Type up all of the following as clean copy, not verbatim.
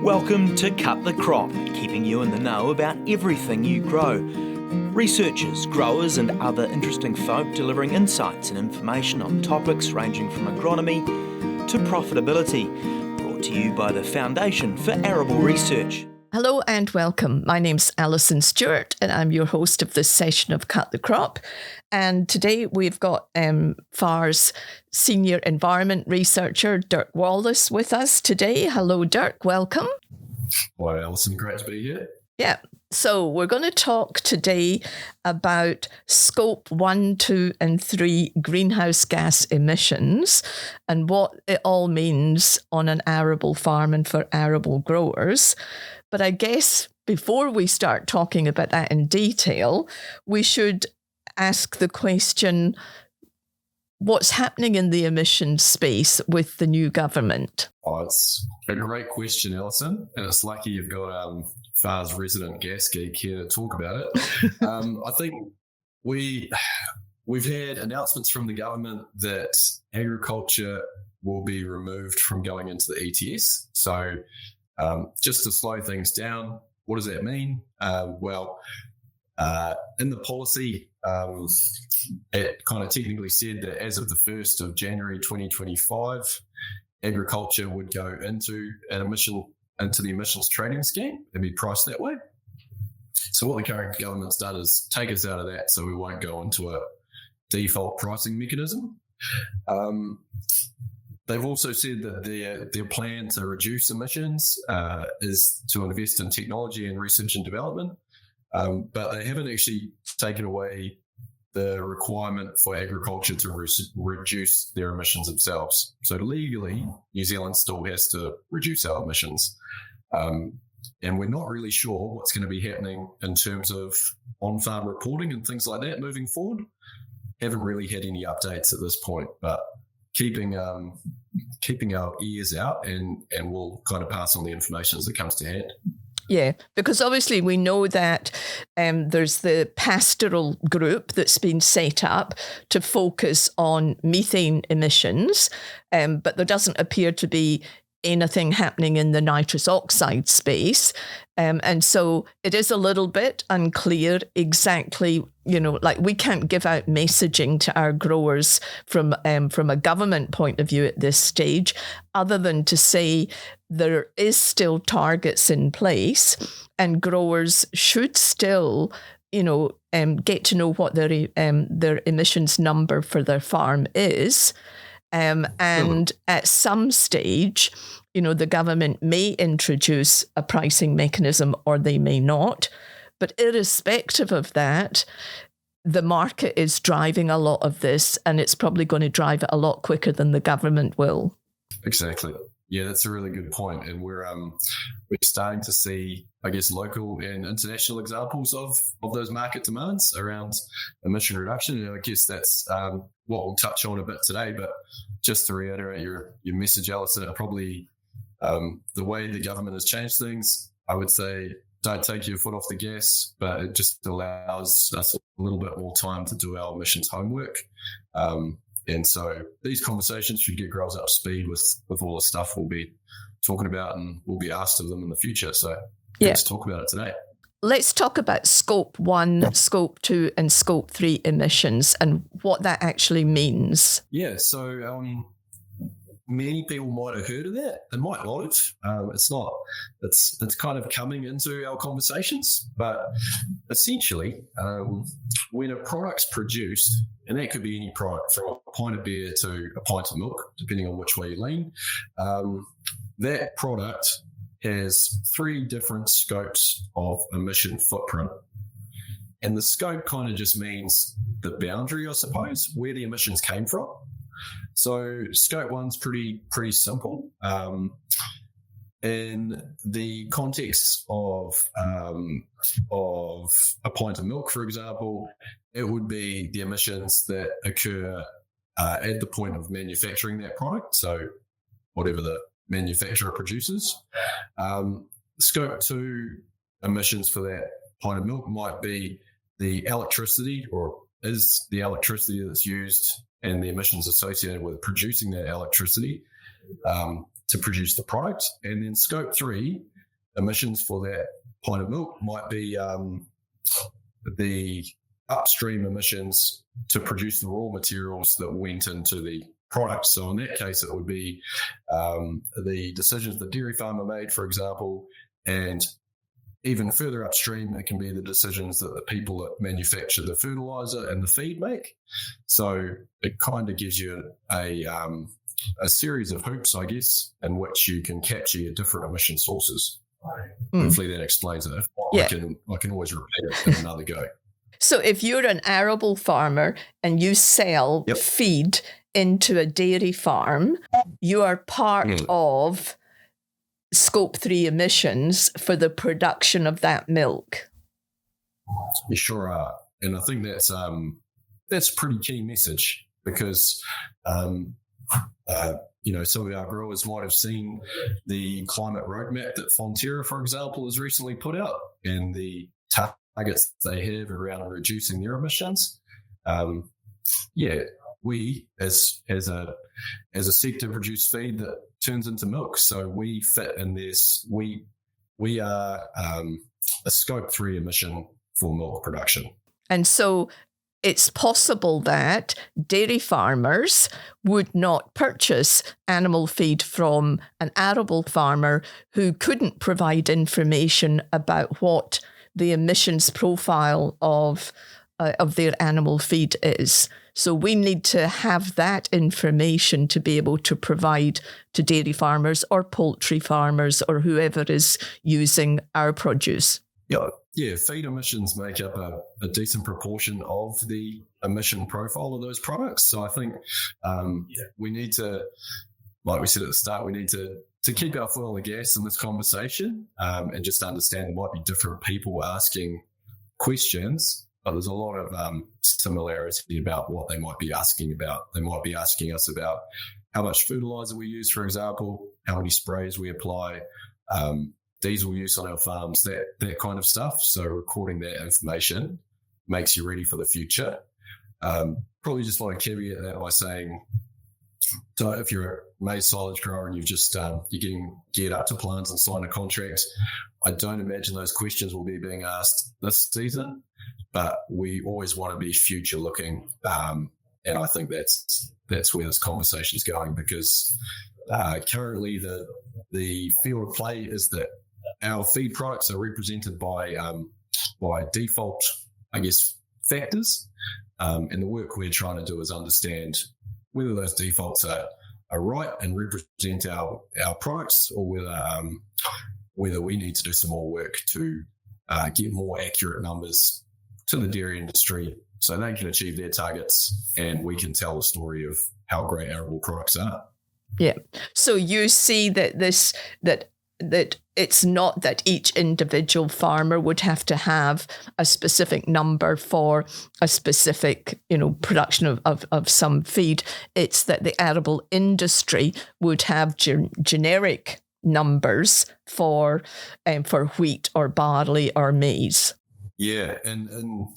Welcome to Cut the Crop, keeping you in the know about everything you grow. Researchers, growers and other interesting folk delivering insights and information on topics ranging from agronomy to profitability. Brought to you by the Foundation for Arable Research. Hello and welcome. My name's Alison Stewart and I'm your host of this session of Cut the Crop. And today we've got FAR's Senior Environment Researcher, Dirk Wallace, with us today. Hello, Dirk. Welcome. Hi, Alison. Great to be here. Yeah. So we're going to talk today about Scope 1, 2 and 3 greenhouse gas emissions and what it all means on an arable farm and for arable growers. But I guess before we start talking about that in detail, we should ask the question, what's happening in the emissions space with the new government? Oh, it's a great question, Alison, and it's lucky you've got FAR's resident gas geek here to talk about it. I think we've had announcements from the government that agriculture will be removed from going into the ETS. So just to slow things down, what does that mean? In the policy, it kind of technically said that as of the 1st of January 2025, agriculture would go into the emissions trading scheme and be priced that way. So what the current government's done is take us out of that so we won't go into a default pricing mechanism. They've also said that their plan to reduce emissions is to invest in technology and research and development, but they haven't actually taken away the requirement for agriculture to reduce their emissions themselves. So legally, New Zealand still has to reduce our emissions. And we're not really sure what's going to be happening in terms of on-farm reporting and things like that moving forward. Haven't really had any updates at this point, but keeping our ears out and we'll kind of pass on the information as it comes to hand. Yeah, because obviously we know that there's the pastoral group that's been set up to focus on methane emissions, but there doesn't appear to be anything happening in the nitrous oxide space. And so it is a little bit unclear exactly, like we can't give out messaging to our growers from a government point of view at this stage, other than to say there is still targets in place and growers should still, get to know what their emissions number for their farm is. And at some stage, the government may introduce a pricing mechanism or they may not. But irrespective of that, the market is driving a lot of this and it's probably going to drive it a lot quicker than the government will. Exactly. Yeah, that's a really good point. And we're starting to see, I guess, local and international examples of those market demands around emission reduction. And I guess that's what we'll touch on a bit today. But just to reiterate your message, Alison, probably the way the government has changed things, I would say don't take your foot off the gas, but it just allows us a little bit more time to do our emissions homework. And so these conversations should get growers up to speed with all the stuff we'll be talking about and we'll be asked of them in the future. So let's talk about it today. Let's talk about Scope 1, Scope 2 and Scope 3 emissions and what that actually means. Yeah, so many people might have heard of that. They might not have. It's kind of coming into our conversations. But essentially, when a product's produced, and that could be any product from a pint of beer to a pint of milk, depending on which way you lean, that product has 3 different scopes of emission footprint. And the scope kind of just means the boundary, I suppose, where the emissions came from. So scope 1's pretty simple. In the context of a pint of milk, for example, it would be the emissions that occur at the point of manufacturing that product. So whatever the manufacturer produces. Scope 2 emissions for that pint of milk might be the electricity, or is the electricity that's used and the emissions associated with producing that electricity to produce the product. And then scope 3 emissions for that pint of milk might be the upstream emissions to produce the raw materials that went into the product. So in that case, it would be the decisions the dairy farmer made, for example, and even further upstream, it can be the decisions that the people that manufacture the fertilizer and the feed make. So it kind of gives you a series of hoops, I guess, in which you can capture your different emission sources. Hopefully that explains it. Yeah. I can always repeat it in another go. So if you're an arable farmer and you sell feed into a dairy farm, you are part of Scope 3 emissions for the production of that milk. You sure are. And I think that's a pretty key message because, some of our growers might have seen the climate roadmap that Fonterra, for example, has recently put out and the targets they have around reducing their emissions. We as a sector produce feed that turns into milk, so we fit in this. We are a Scope 3 emission for milk production, and so it's possible that dairy farmers would not purchase animal feed from an arable farmer who couldn't provide information about what the emissions profile of their animal feed is. So we need to have that information to be able to provide to dairy farmers or poultry farmers or whoever is using our produce. Yeah, feed emissions make up a decent proportion of the emission profile of those products. So I think we need to, like we said at the start, we need to keep our foot on the gas in this conversation and just understand there might be different people asking questions, but there's a lot of similarity about what they might be asking about. They might be asking us about how much fertilizer we use, for example, how many sprays we apply, diesel use on our farms, that kind of stuff. So recording that information makes you ready for the future. Probably just want to caveat that by saying, so if you're a maize silage grower and you've just you're getting geared up to plant and sign a contract, I don't imagine those questions will be being asked this season, but we always want to be future looking. And I think that's where this conversation is going, because currently the field of play is that our feed products are represented by default, I guess, factors. And the work we're trying to do is understand whether those defaults are right and represent our products, or whether we need to do some more work to get more accurate numbers to the dairy industry so they can achieve their targets and we can tell the story of how great arable products are. Yeah. So you see that that it's not that each individual farmer would have to have a specific number for a specific, production of some feed. It's that the arable industry would have generic numbers for wheat or barley or maize. Yeah, and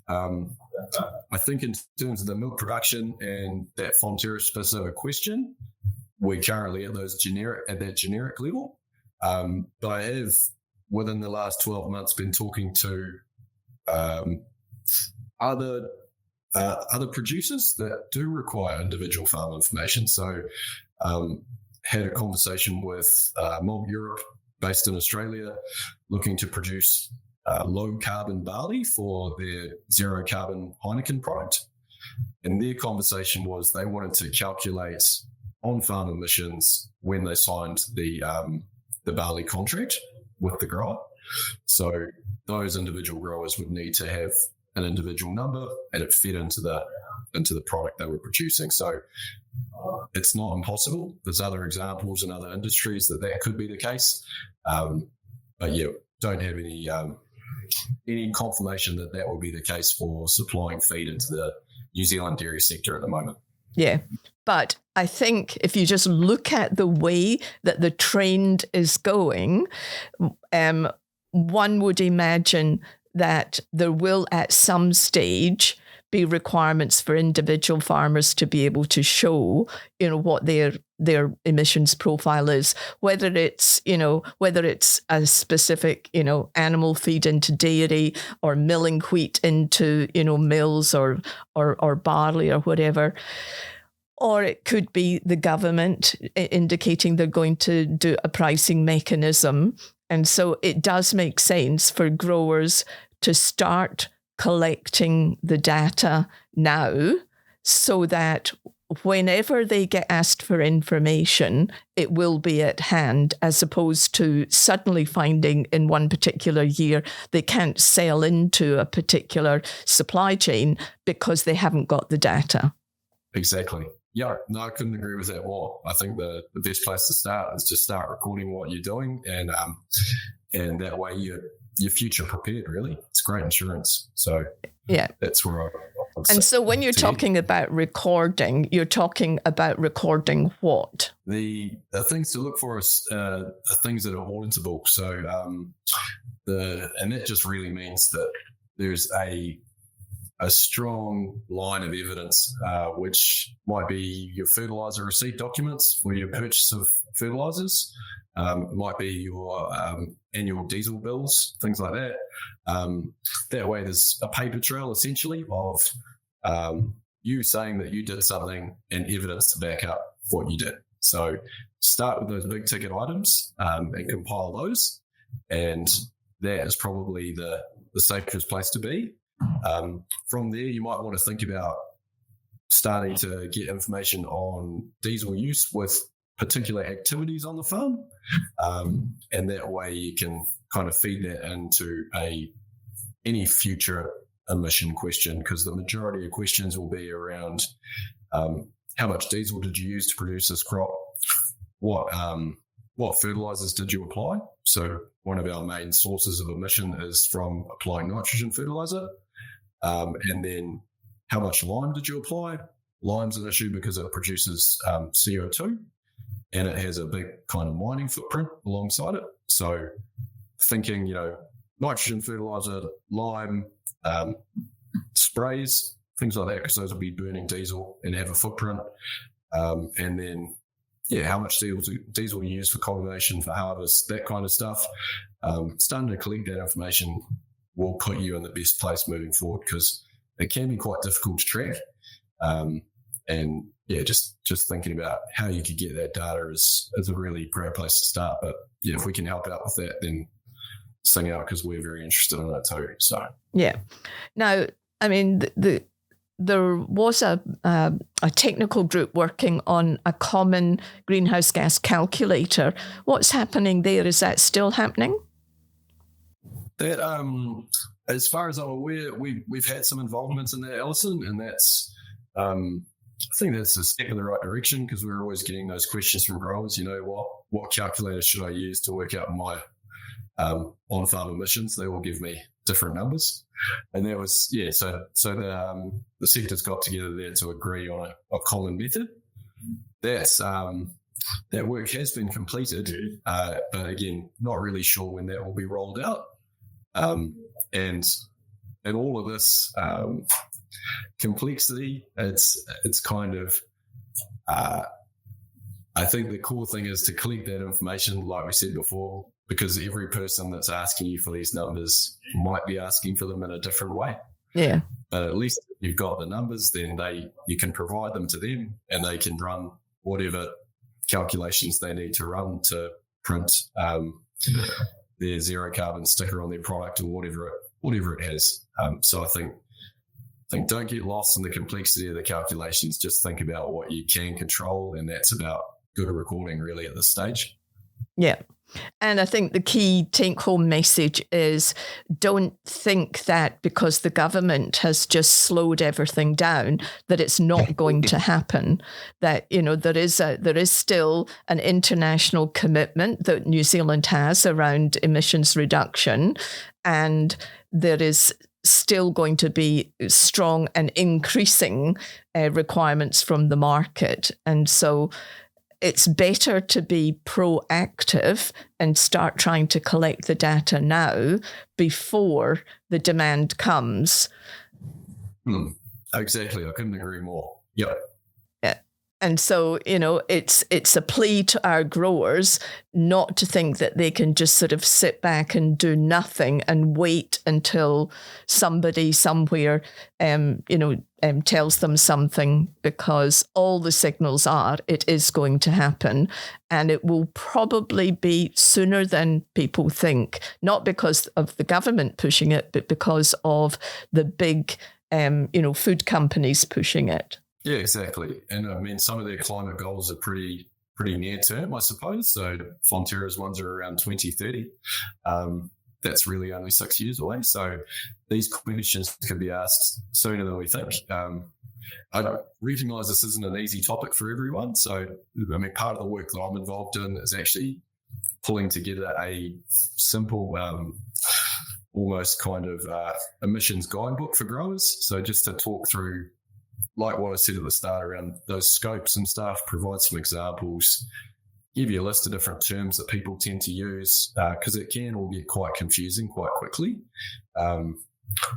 I think in terms of the milk production and that Fonterra specific question, we're currently at that generic level. But I have, within the last 12 months, been talking to other producers that do require individual farm information. So had a conversation with Mob Europe, based in Australia, looking to produce low carbon barley for their zero carbon Heineken product. And their conversation was they wanted to calculate on-farm emissions when they signed the barley contract with the grower. So those individual growers would need to have an individual number and it fit into the product they were producing. So it's not impossible. There's other examples in other industries that could be the case. But yeah, don't have any confirmation that will be the case for supplying feed into the New Zealand dairy sector at the moment. Yeah. But I think if you just look at the way that the trend is going, one would imagine that there will at some stage be requirements for individual farmers to be able to show, what their their emissions profile is, whether it's a specific, animal feed into dairy or milling wheat into, mills or barley or whatever. Or it could be the government indicating they're going to do a pricing mechanism. And so it does make sense for growers to start collecting the data now so that whenever they get asked for information, it will be at hand, as opposed to suddenly finding in one particular year they can't sell into a particular supply chain because they haven't got the data. Exactly. Yeah, no, I couldn't agree with that more. I think the best place to start is just start recording what you're doing, and that way you're future prepared. Really, it's great insurance. So yeah, that's where I. And so when you're talking about recording, you're talking about recording what? The things to look for are things that are auditable. So and that just really means that there's a strong line of evidence, which might be your fertilizer receipt documents for your purchase of fertilizers. It might be your annual diesel bills, things like that. That way there's a paper trail essentially of you saying that you did something and evidence to back up what you did. So start with those big ticket items and compile those. And that is probably the safest place to be. From there, you might want to think about starting to get information on diesel use with particular activities on the farm. And that way you can kind of feed that into any future emission question, because the majority of questions will be around how much diesel did you use to produce this crop? What fertilizers did you apply? So one of our main sources of emission is from applying nitrogen fertilizer. And then how much lime did you apply? Lime's an issue because it produces CO2 and it has a big kind of mining footprint alongside it. So thinking, nitrogen fertilizer, lime, sprays, things like that, because those will be burning diesel and have a footprint. And then, how much diesel you use for cultivation, for harvest, that kind of stuff. Starting to collect that information will put you in the best place moving forward, because it can be quite difficult to track. Just thinking about how you could get that data is a really great place to start. But if we can help out with that, then sing out, because we're very interested in that too. So now, I mean, there was a technical group working on a common greenhouse gas calculator. What's happening there? Is that still happening? That, as far as I'm aware, we've had some involvements in that, Alison, and that's, I think that's a step in the right direction, because we're always getting those questions from growers. What calculator should I use to work out my on-farm emissions? They all give me different numbers, and that was So the sectors got together there to agree on a common method. That's that work has been completed, but again, not really sure when that will be rolled out. And all of this complexity, it's kind of, I think the cool thing is to collect that information, like we said before, because every person that's asking you for these numbers might be asking for them in a different way. Yeah. But at least if you've got the numbers, then you can provide them to them, and they can run whatever calculations they need to run to print their zero carbon sticker on their product, or whatever it has. So I think don't get lost in the complexity of the calculations. Just think about what you can control, and that's about good recording really at this stage. Yeah. And I think the key take-home message is, don't think that because the government has just slowed everything down that it's not going to happen. That there is still an international commitment that New Zealand has around emissions reduction, and there is still going to be strong and increasing requirements from the market. And so it's better to be proactive and start trying to collect the data now before the demand comes. Exactly. I couldn't agree more. Yep. Yeah. And so, it's a plea to our growers not to think that they can just sort of sit back and do nothing and wait until somebody somewhere, tells them something, because all the signals are it is going to happen, and it will probably be sooner than people think, not because of the government pushing it, but because of the big, food companies pushing it. Yeah, exactly. And I mean, some of their climate goals are pretty near term, I suppose. So Fonterra's ones are around 2030. That's really only 6 years away. So these questions can be asked sooner than we think. I recognise this isn't an easy topic for everyone. So, I mean, part of the work that I'm involved in is actually pulling together a simple, almost kind of emissions guidebook for growers. So just to talk through, like what I said at the start around those scopes and stuff, provide some examples, give you a list of different terms that people tend to use, because it can all get quite confusing quite quickly.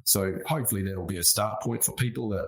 So hopefully that'll be a start point for people that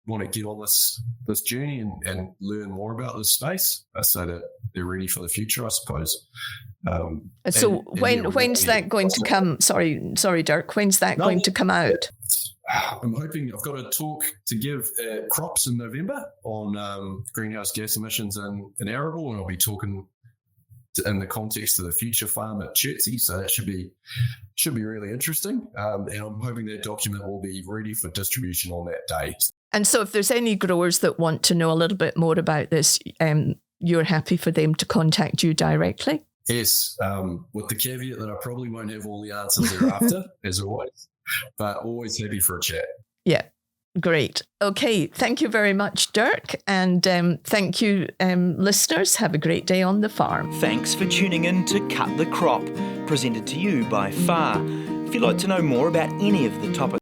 want to get on this journey and learn more about this space, so that they're ready for the future, I suppose. So when's that going to come? Sorry, Dirk. When's that going to come out? I'm hoping I've got a talk to give at Crops in November on greenhouse gas emissions in Arable, and I'll be talking in the context of the future farm at Chertsey, so that should be really interesting. And I'm hoping that document will be ready for distribution on that day. And so if there's any growers that want to know a little bit more about this, you're happy for them to contact you directly? Yes, with the caveat that I probably won't have all the answers thereafter, as always. But always happy for a chat. Yeah, great. Okay, thank you very much, Dirk. And thank you, listeners. Have a great day on the farm. Thanks for tuning in to Cut the Crop, presented to you by FAR. If you'd like to know more about any of the topics